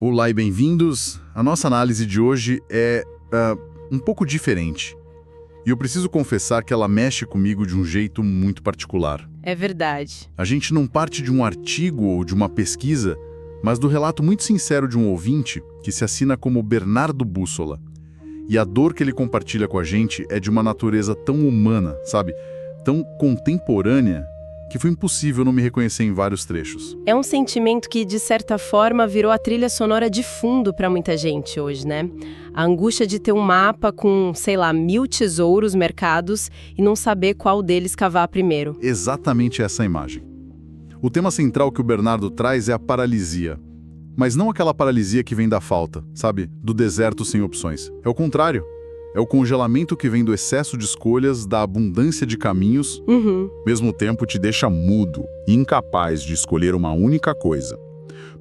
Olá e bem-vindos. A nossa análise de hoje é um pouco diferente. E eu preciso confessar que ela mexe comigo de um jeito muito particular. É verdade. A gente não parte de um artigo ou de uma pesquisa, mas do relato muito sincero de um ouvinte que se assina como Bernardo Bússola. E a dor que ele compartilha com a gente é de uma natureza tão humana, sabe? Tão contemporânea, que foi impossível não me reconhecer em vários trechos. É um sentimento que, de certa forma, virou a trilha sonora de fundo para muita gente hoje, né? A angústia de ter um mapa com, 1000 tesouros mercados e não saber qual deles cavar primeiro. Exatamente essa imagem. O tema central que o Bernardo traz é a paralisia. Mas não aquela paralisia que vem da falta, sabe? Do deserto sem opções. É o contrário. É o congelamento que vem do excesso de escolhas, da abundância de caminhos. Ao mesmo tempo te deixa mudo e incapaz de escolher uma única coisa.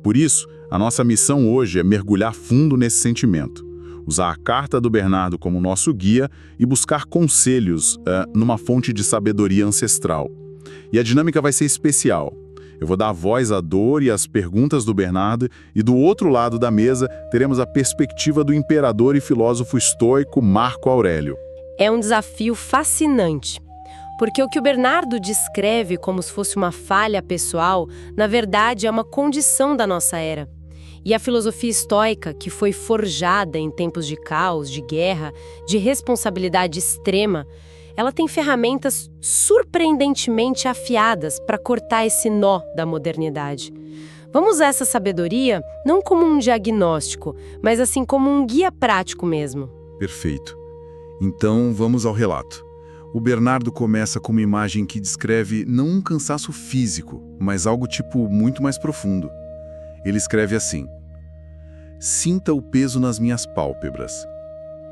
Por isso, a nossa missão hoje é mergulhar fundo nesse sentimento. Usar a carta do Bernardo como nosso guia e buscar conselhos numa fonte de sabedoria ancestral. E a dinâmica vai ser especial. Eu vou dar voz à dor e às perguntas do Bernardo, e do outro lado da mesa teremos a perspectiva do imperador e filósofo estoico Marco Aurélio. É um desafio fascinante, porque o que o Bernardo descreve como se fosse uma falha pessoal, na verdade é uma condição da nossa era. E a filosofia estoica, que foi forjada em tempos de caos, de guerra, de responsabilidade extrema, ela tem ferramentas surpreendentemente afiadas para cortar esse nó da modernidade. Vamos usar essa sabedoria não como um diagnóstico, mas assim como um guia prático mesmo. Perfeito. Então, vamos ao relato. O Bernardo começa com uma imagem que descreve não um cansaço físico, mas algo muito mais profundo. Ele escreve assim: "Sinta o peso nas minhas pálpebras.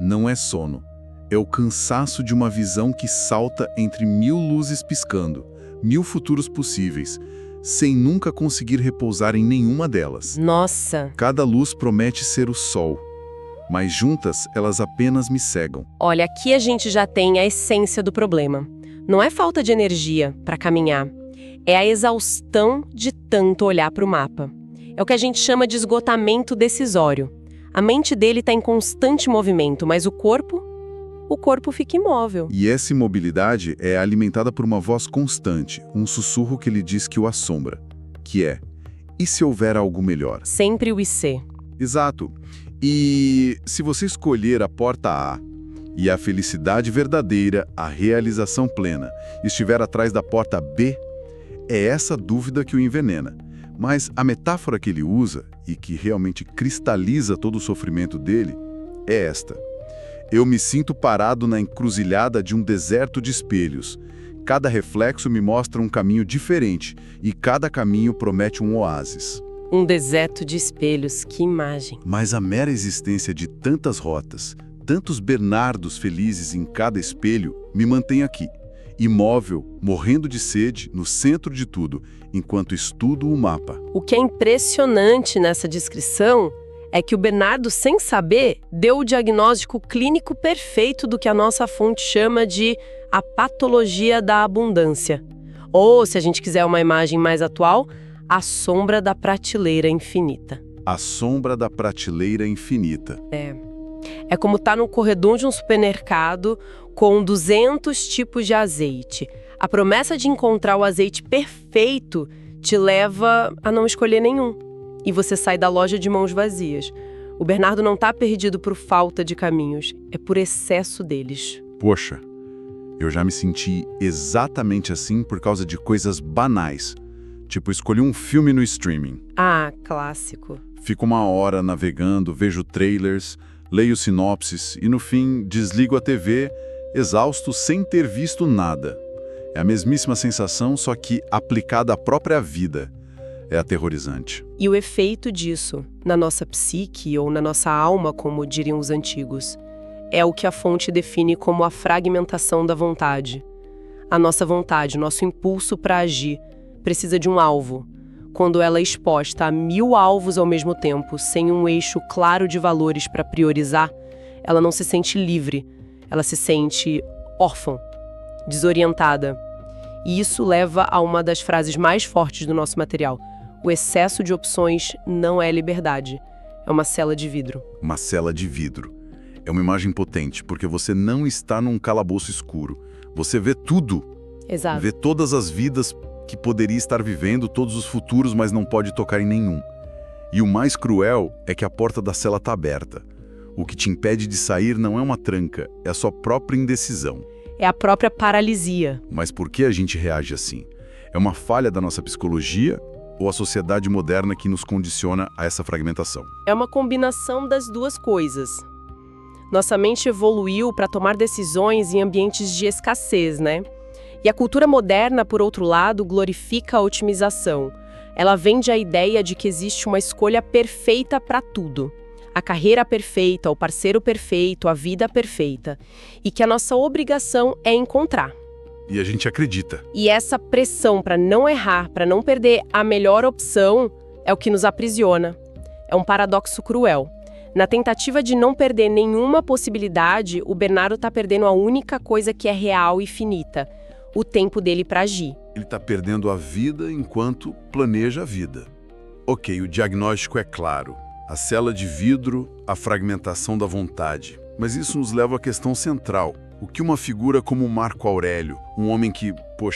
Não é sono. É o cansaço de uma visão que salta entre 1000 luzes piscando, 1000 futuros possíveis, sem nunca conseguir repousar em nenhuma delas. Nossa! Cada luz promete ser o sol, mas juntas elas apenas me cegam." Olha, aqui a gente já tem a essência do problema. Não é falta de energia para caminhar, é a exaustão de tanto olhar para o mapa. É o que a gente chama de esgotamento decisório. A mente dele está em constante movimento, mas o corpo fica imóvel. E essa imobilidade é alimentada por uma voz constante, um sussurro que lhe diz que o assombra, que é: e se houver algo melhor? Sempre o IC. Exato. E se você escolher a porta A e a felicidade verdadeira, a realização plena, estiver atrás da porta B, é essa dúvida que o envenena. Mas a metáfora que ele usa, e que realmente cristaliza todo o sofrimento dele, é esta: eu me sinto parado na encruzilhada de um deserto de espelhos. Cada reflexo me mostra um caminho diferente, e cada caminho promete um oásis. Um deserto de espelhos, que imagem. Mas a mera existência de tantas rotas, tantos Bernardos felizes em cada espelho, me mantém aqui, imóvel, morrendo de sede, no centro de tudo, enquanto estudo o mapa. O que é impressionante nessa descrição é que o Bernardo, sem saber, deu o diagnóstico clínico perfeito do que a nossa fonte chama de a patologia da abundância. Ou, se a gente quiser uma imagem mais atual, a sombra da prateleira infinita. A sombra da prateleira infinita. É como estar no corredor de um supermercado com 200 tipos de azeite. A promessa de encontrar o azeite perfeito te leva a não escolher nenhum. E você sai da loja de mãos vazias. O Bernardo não está perdido por falta de caminhos, é por excesso deles. Poxa, eu já me senti exatamente assim por causa de coisas banais. Tipo, escolhi um filme no streaming. Ah, clássico. Fico uma hora navegando, vejo trailers, leio sinopses e no fim desligo a TV, exausto sem ter visto nada. É a mesmíssima sensação, só que aplicada à própria vida. É aterrorizante. E o efeito disso, na nossa psique ou na nossa alma, como diriam os antigos, é o que a fonte define como a fragmentação da vontade. A nossa vontade, nosso impulso para agir, precisa de um alvo. Quando ela é exposta a 1000 alvos ao mesmo tempo, sem um eixo claro de valores para priorizar, ela não se sente livre, ela se sente órfã, desorientada. E isso leva a uma das frases mais fortes do nosso material: o excesso de opções não é liberdade, É uma cela de vidro. Uma cela de vidro. É uma imagem potente, porque você não está num calabouço escuro. Você vê tudo. Exato. Vê todas as vidas que poderia estar vivendo, todos os futuros, mas não pode tocar em nenhum. E o mais cruel é que a porta da cela está aberta. O que te impede de sair não é uma tranca, é a sua própria indecisão. É a própria paralisia. Mas por que a gente reage assim? É uma falha da nossa psicologia ou a sociedade moderna que nos condiciona a essa fragmentação? É uma combinação das duas coisas. Nossa mente evoluiu para tomar decisões em ambientes de escassez, né? E a cultura moderna, por outro lado, glorifica a otimização. Ela vende a ideia de que existe uma escolha perfeita para tudo. A carreira perfeita, o parceiro perfeito, a vida perfeita. E que a nossa obrigação é encontrar. E a gente acredita. E essa pressão para não errar, para não perder a melhor opção, é o que nos aprisiona. É um paradoxo cruel. Na tentativa de não perder nenhuma possibilidade, o Bernardo está perdendo a única coisa que é real e finita, o tempo dele para agir. Ele está perdendo a vida enquanto planeja a vida. Ok, o diagnóstico é claro. A cela de vidro, a fragmentação da vontade. Mas isso nos leva à questão central. O que uma figura como Marco Aurélio, um homem que,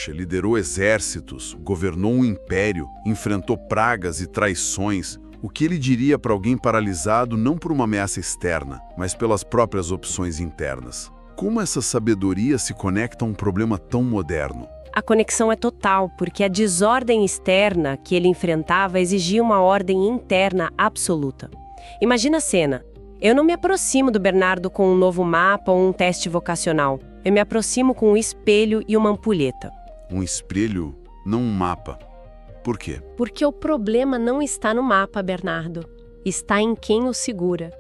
liderou exércitos, governou um império, enfrentou pragas e traições, o que ele diria para alguém paralisado não por uma ameaça externa, mas pelas próprias opções internas? Como essa sabedoria se conecta a um problema tão moderno? A conexão é total, porque a desordem externa que ele enfrentava exigia uma ordem interna absoluta. Imagina a cena. Eu não me aproximo do Bernardo com um novo mapa ou um teste vocacional. Eu me aproximo com um espelho e uma ampulheta. Um espelho, não um mapa. Por quê? Porque o problema não está no mapa, Bernardo. Está em quem o segura.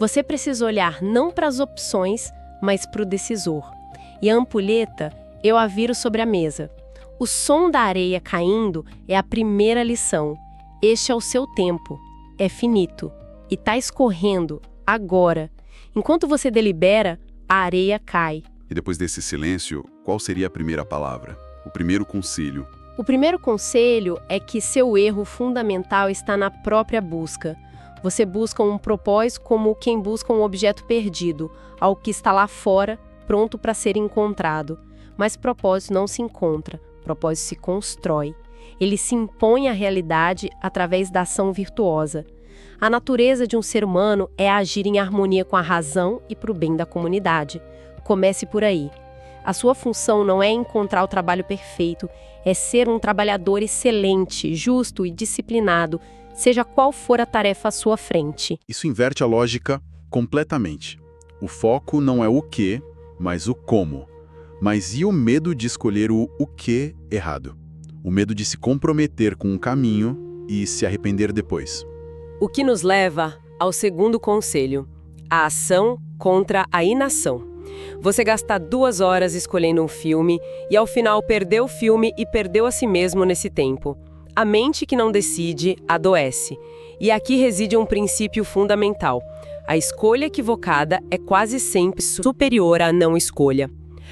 Você precisa olhar não para as opções, mas para o decisor. E a ampulheta, eu a viro sobre a mesa. O som da areia caindo é a primeira lição. Este é o seu tempo. É finito. E está escorrendo, agora. Enquanto você delibera, a areia cai. E depois desse silêncio, qual seria a primeira palavra? O primeiro conselho? O primeiro conselho é que seu erro fundamental está na própria busca. Você busca um propósito como quem busca um objeto perdido, algo que está lá fora, pronto para ser encontrado. Mas propósito não se encontra, propósito se constrói. Ele se impõe à realidade através da ação virtuosa. A natureza de um ser humano é agir em harmonia com a razão e para o bem da comunidade. Comece por aí. A sua função não é encontrar o trabalho perfeito, é ser um trabalhador excelente, justo e disciplinado, seja qual for a tarefa à sua frente. Isso inverte a lógica completamente. O foco não é o que, mas o como. Mas e o medo de escolher o que errado? O medo de se comprometer com um caminho e se arrepender depois. O que nos leva ao segundo conselho: a ação contra a inação. Você gasta 2 horas escolhendo um filme e ao final perdeu o filme e perdeu a si mesmo nesse tempo. A mente que não decide adoece. E aqui reside um princípio fundamental. A escolha equivocada é quase sempre superior à não escolha.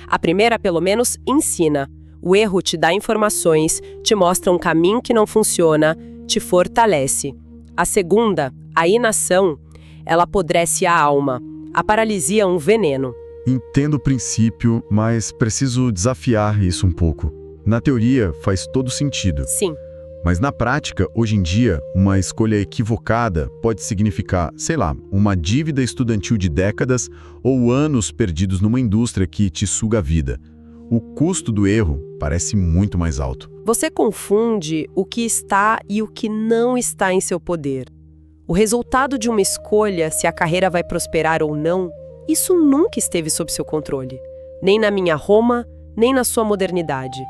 A primeira, pelo menos, ensina. O erro te dá informações, te mostra um caminho que não funciona, te fortalece. A segunda, a inação, ela apodrece a alma. A paralisia é um veneno. Entendo o princípio, mas preciso desafiar isso um pouco. Na teoria, faz todo sentido. Sim. Mas na prática, hoje em dia, uma escolha equivocada pode significar, uma dívida estudantil de décadas ou anos perdidos numa indústria que te suga a vida. O custo do erro parece muito mais alto. Você confunde o que está e o que não está em seu poder. O resultado de uma escolha, se a carreira vai prosperar ou não, isso nunca esteve sob seu controle. Nem na minha Roma, nem na sua modernidade.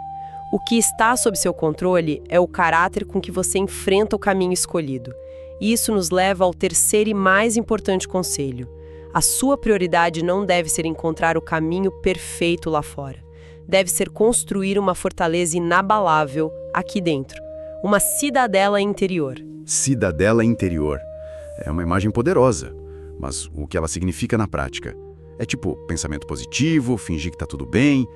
O que está sob seu controle é o caráter com que você enfrenta o caminho escolhido. E isso nos leva ao terceiro e mais importante conselho. A sua prioridade não deve ser encontrar o caminho perfeito lá fora. Deve ser construir uma fortaleza inabalável aqui dentro. Uma cidadela interior. Cidadela interior. É uma imagem poderosa, mas o que ela significa na prática? É tipo pensamento positivo, fingir que tá tudo bem.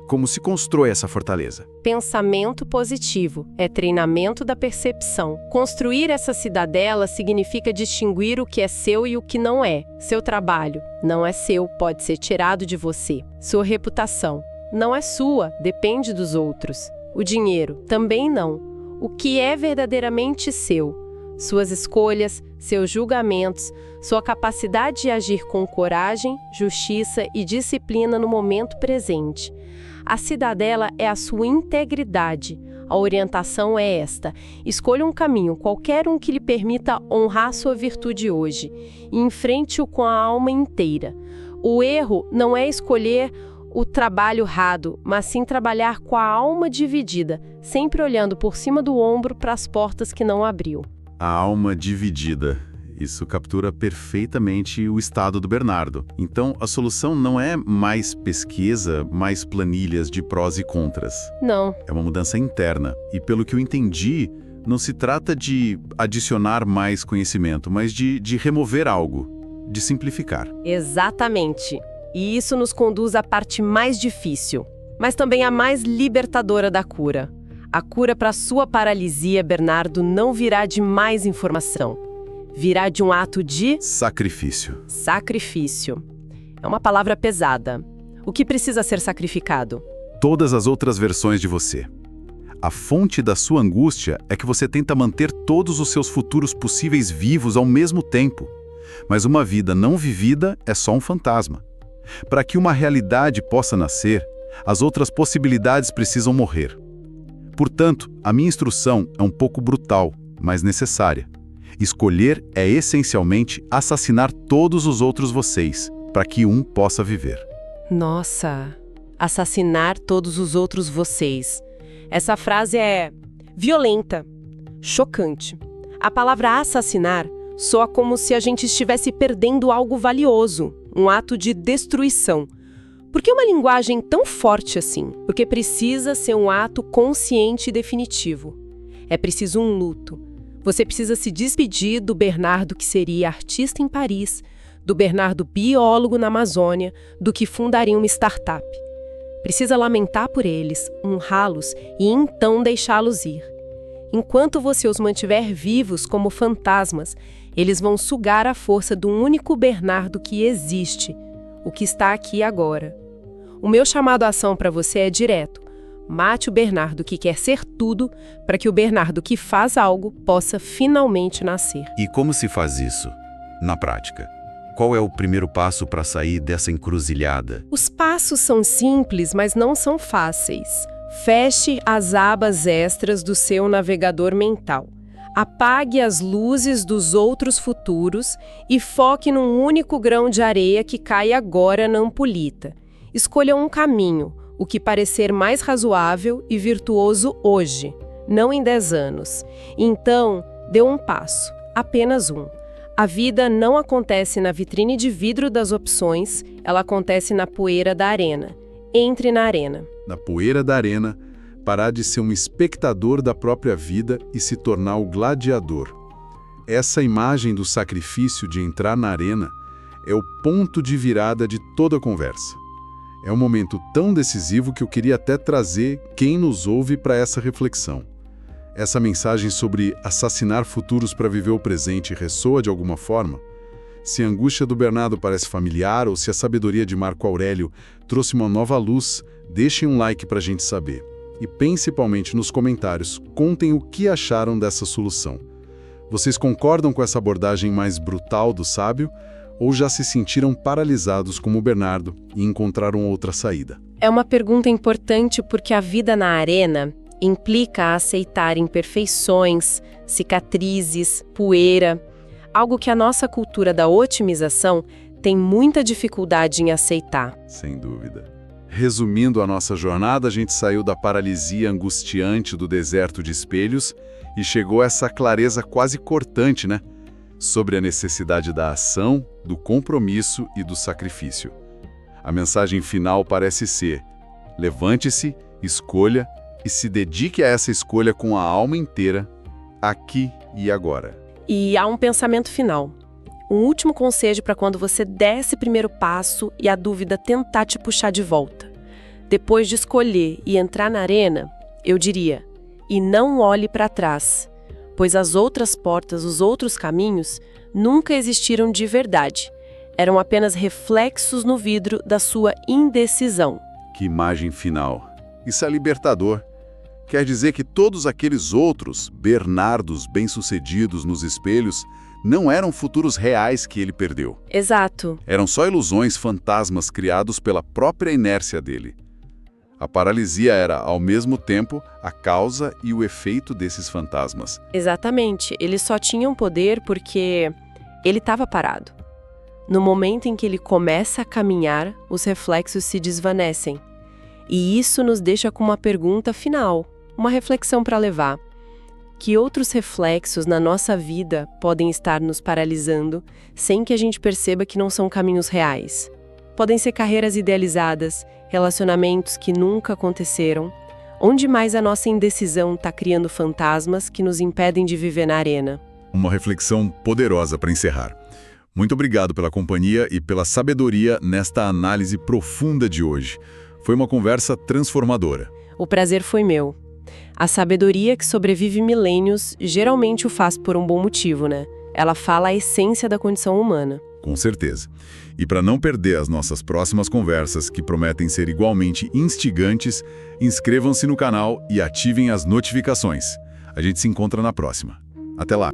Como se constrói essa fortaleza? Pensamento positivo é treinamento da percepção. Construir essa cidadela significa distinguir o que é seu e o que não é. Seu trabalho não é seu, pode ser tirado de você. Sua reputação não é sua, depende dos outros. O dinheiro também não. O que é verdadeiramente seu? Suas escolhas, seus julgamentos, sua capacidade de agir com coragem, justiça e disciplina no momento presente. A cidadela é a sua integridade. A orientação é esta: escolha um caminho, qualquer um que lhe permita honrar sua virtude hoje, e enfrente-o com a alma inteira. O erro não é escolher o trabalho rado, mas sim trabalhar com a alma dividida, sempre olhando por cima do ombro para as portas que não abriu. A alma dividida. Isso captura perfeitamente o estado do Bernardo. Então, a solução não é mais pesquisa, mais planilhas de prós e contras. Não. É uma mudança interna. E pelo que eu entendi, não se trata de adicionar mais conhecimento, mas de remover algo, de simplificar. Exatamente. E isso nos conduz à parte mais difícil, mas também a mais libertadora da cura. A cura para sua paralisia, Bernardo, não virá de mais informação. Virá de um ato de sacrifício. Sacrifício. É uma palavra pesada. O que precisa ser sacrificado? Todas as outras versões de você. A fonte da sua angústia é que você tenta manter todos os seus futuros possíveis vivos ao mesmo tempo. Mas uma vida não vivida é só um fantasma. Para que uma realidade possa nascer, as outras possibilidades precisam morrer. Portanto, a minha instrução é um pouco brutal, mas necessária. Escolher é essencialmente assassinar todos os outros vocês, para que um possa viver. Nossa, assassinar todos os outros vocês. Essa frase é violenta, chocante. A palavra assassinar soa como se a gente estivesse perdendo algo valioso, um ato de destruição. Por que uma linguagem tão forte assim? Porque precisa ser um ato consciente e definitivo. É preciso um luto. Você precisa se despedir do Bernardo que seria artista em Paris, do Bernardo biólogo na Amazônia, do que fundaria uma startup. Precisa lamentar por eles, honrá-los e então deixá-los ir. Enquanto você os mantiver vivos como fantasmas, eles vão sugar a força do único Bernardo que existe, o que está aqui agora. O meu chamado à ação para você é direto. Mate o Bernardo que quer ser tudo, para que o Bernardo que faz algo possa finalmente nascer. E como se faz isso, na prática? Qual é o primeiro passo para sair dessa encruzilhada? Os passos são simples, mas não são fáceis. Feche as abas extras do seu navegador mental. Apague as luzes dos outros futuros e foque num único grão de areia que cai agora na ampulhita. Escolha um caminho, o que parecer mais razoável e virtuoso hoje, não em 10 anos. Então, dê um passo, apenas um. A vida não acontece na vitrine de vidro das opções, ela acontece na poeira da arena. Entre na arena. Na poeira da arena, parar de ser um espectador da própria vida e se tornar o gladiador. Essa imagem do sacrifício de entrar na arena é o ponto de virada de toda a conversa. É um momento tão decisivo que eu queria até trazer quem nos ouve para essa reflexão. Essa mensagem sobre assassinar futuros para viver o presente ressoa de alguma forma? Se a angústia do Bernardo parece familiar ou se a sabedoria de Marco Aurélio trouxe uma nova luz, deixem um like para a gente saber. E principalmente nos comentários, contem o que acharam dessa solução. Vocês concordam com essa abordagem mais brutal do sábio? Ou já se sentiram paralisados como o Bernardo e encontraram outra saída? É uma pergunta importante porque a vida na arena implica aceitar imperfeições, cicatrizes, poeira, algo que a nossa cultura da otimização tem muita dificuldade em aceitar. Sem dúvida. Resumindo a nossa jornada, a gente saiu da paralisia angustiante do deserto de espelhos e chegou a essa clareza quase cortante, né? Sobre a necessidade da ação, do compromisso e do sacrifício. A mensagem final parece ser: levante-se, escolha e se dedique a essa escolha com a alma inteira, aqui e agora. E há um pensamento final. Um último conselho para quando você der esse primeiro passo e a dúvida tentar te puxar de volta. Depois de escolher e entrar na arena, eu diria: e não olhe para trás, pois as outras portas, os outros caminhos, nunca existiram de verdade. Eram apenas reflexos no vidro da sua indecisão. Que imagem final. Isso é libertador. Quer dizer que todos aqueles outros Bernardos bem-sucedidos nos espelhos não eram futuros reais que ele perdeu. Exato. Eram só ilusões, fantasmas criados pela própria inércia dele. A paralisia era, ao mesmo tempo, a causa e o efeito desses fantasmas. Exatamente. Eles só tinham poder porque ele estava parado. No momento em que ele começa a caminhar, os reflexos se desvanecem. E isso nos deixa com uma pergunta final, uma reflexão para levar. Que outros reflexos na nossa vida podem estar nos paralisando sem que a gente perceba que não são caminhos reais? Podem ser carreiras idealizadas, relacionamentos que nunca aconteceram. Onde mais a nossa indecisão está criando fantasmas que nos impedem de viver na arena? Uma reflexão poderosa para encerrar. Muito obrigado pela companhia e pela sabedoria nesta análise profunda de hoje. Foi uma conversa transformadora. O prazer foi meu. A sabedoria que sobrevive milênios geralmente o faz por um bom motivo, né? Ela fala a essência da condição humana. Com certeza. E para não perder as nossas próximas conversas, que prometem ser igualmente instigantes, inscrevam-se no canal e ativem as notificações. A gente se encontra na próxima. Até lá!